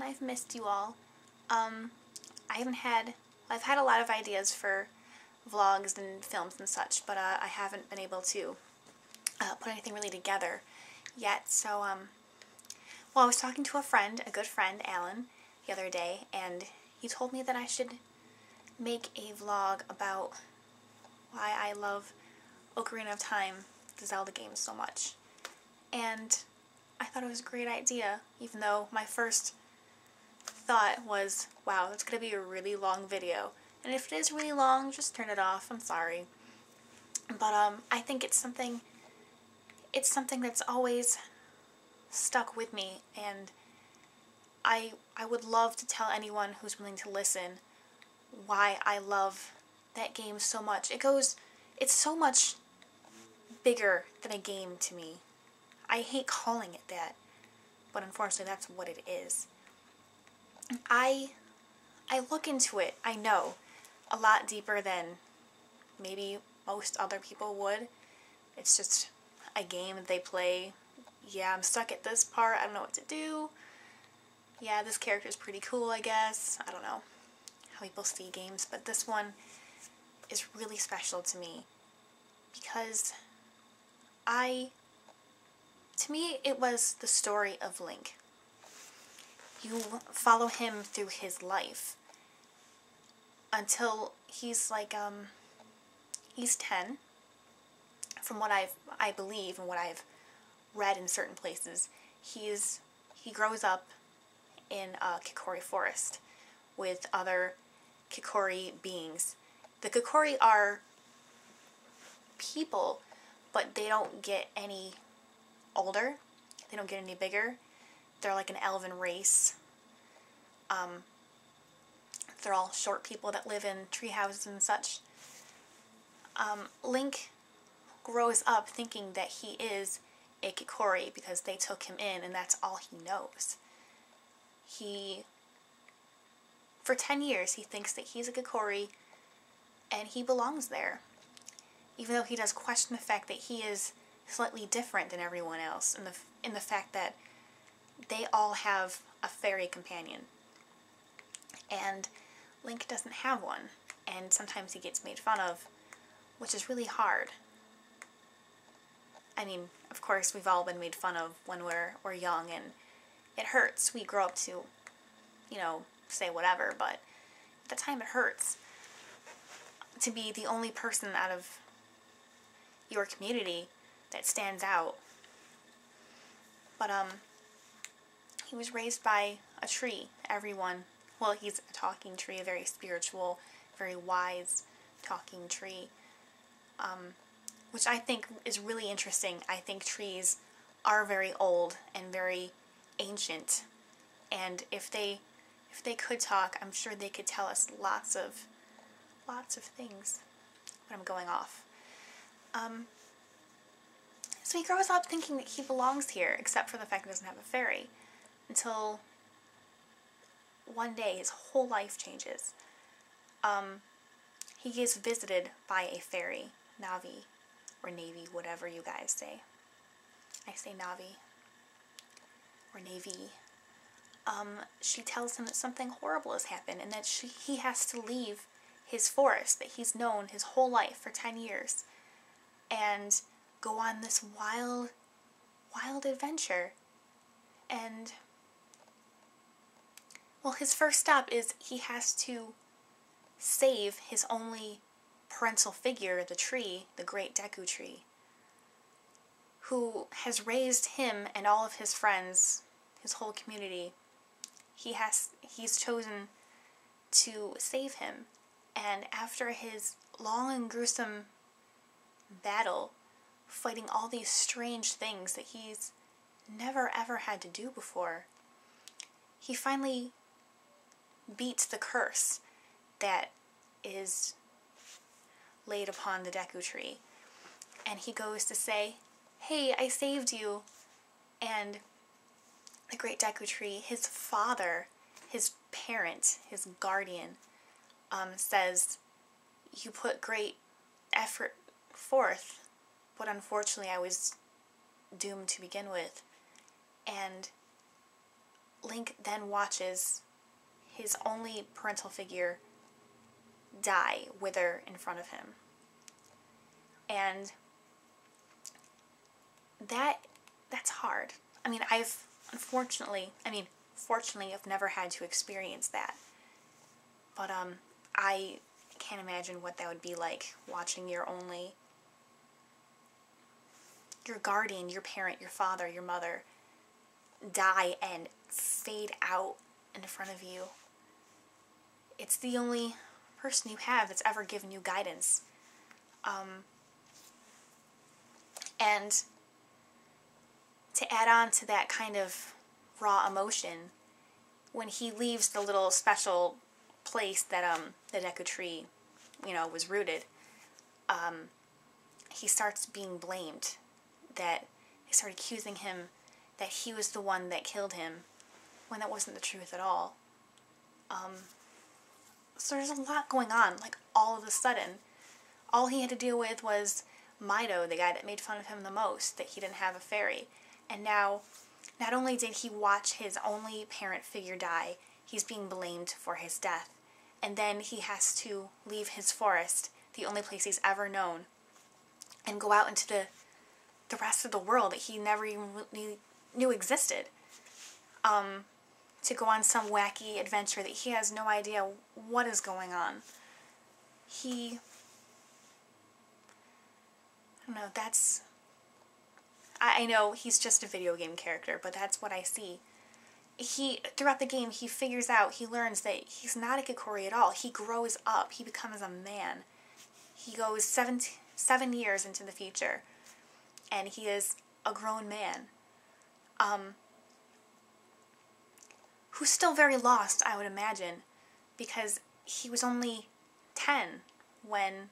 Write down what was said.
everyone. I've missed you all. I haven't had, I've had a lot of ideas for vlogs and films and such, but I haven't been able to put anything really together yet. So, well, I was talking to a friend, a good friend, Alan, the other day, and he told me that I should make a vlog about why I love Ocarina of Time, the Zelda game, so much. And I thought it was a great idea, even though my first thought was, wow, that's going to be a really long video. And if it is really long, just turn it off. I'm sorry. But I think it's something that's always stuck with me, and I would love to tell anyone who's willing to listen why I love that game so much. It's so much bigger than a game to me. I hate calling it that, but unfortunately that's what it is. I look into it, I know, a lot deeper than maybe most other people would. It's just a game that they play. Yeah, I'm stuck at this part, I don't know what to do. Yeah, this character's pretty cool, I guess. I don't know how people see games, but this one is really special to me because to me, it was the story of Link. You follow him through his life until he's like, he's 10, from what I believe and what I've read in certain places. He grows up in Kikori Forest with other Kikori beings. The Kikori are people, but they don't get any older. They don't get any bigger. They're like an elven race. They're all short people that live in tree houses and such. Link grows up thinking that he is a Kikori because they took him in and that's all he knows. For 10 years, he thinks that he's a Kikori and he belongs there. Even though he does question the fact that he is slightly different than everyone else in the fact that they all have a fairy companion. And Link doesn't have one, and sometimes he gets made fun of, which is really hard. I mean, of course, we've all been made fun of when we're young, and it hurts. We grow up to, say whatever, but at the time it hurts to be the only person out of your community that stands out. But he was raised by a tree. Well, he's a talking tree, a very spiritual, very wise talking tree, which I think is really interesting. I think trees are very old and very ancient, and if they could talk, I'm sure they could tell us lots of things. But I'm going off. So he grows up thinking that he belongs here, except for the fact that he doesn't have a fairy, until one day his whole life changes. He gets visited by a fairy, Navi, or Navy, whatever you guys say. I say Navi, or Navy. She tells him that something horrible has happened, and that he has to leave his forest that he's known his whole life for 10 years, and go on this wild adventure. And, well, his first stop is he has to save his only parental figure, the tree, the great Deku tree, who has raised him and all of his friends, his whole community. He's chosen to save him, and after his long and gruesome battle, fighting all these strange things that he's never ever had to do before, he finally beats the curse that is laid upon the Deku tree, and he goes to say, "Hey, I saved you." And the great Deku tree, his father, his parent, his guardian, says, "You put great effort forth, but unfortunately I was doomed to begin with." And Link then watches his only parental figure die, wither in front of him. And that's hard. I mean, fortunately, I've never had to experience that. But I can't imagine what that would be like, watching your guardian, your parent, your father, your mother die and fade out in front of you. It's the only person you have that's ever given you guidance. And to add on to that kind of raw emotion, when he leaves the little special place that the Deku Tree, was rooted, he starts being blamed. That they start accusing him that he was the one that killed him, when that wasn't the truth at all. So there's a lot going on, like, all of a sudden. All he had to deal with was Mido, the guy that made fun of him the most, that he didn't have a fairy. And now, not only did he watch his only parent figure die, he's being blamed for his death. And then he has to leave his forest, the only place he's ever known, and go out into the rest of the world that he never even knew existed. To go on some wacky adventure that he has no idea what is going on. I don't know, I know he's just a video game character, but that's what I see. Throughout the game, he learns that he's not a Kikori at all. He grows up, he becomes a man. He goes 7 years into the future, and he is a grown man. Who's still very lost, I would imagine, because he was only 10 when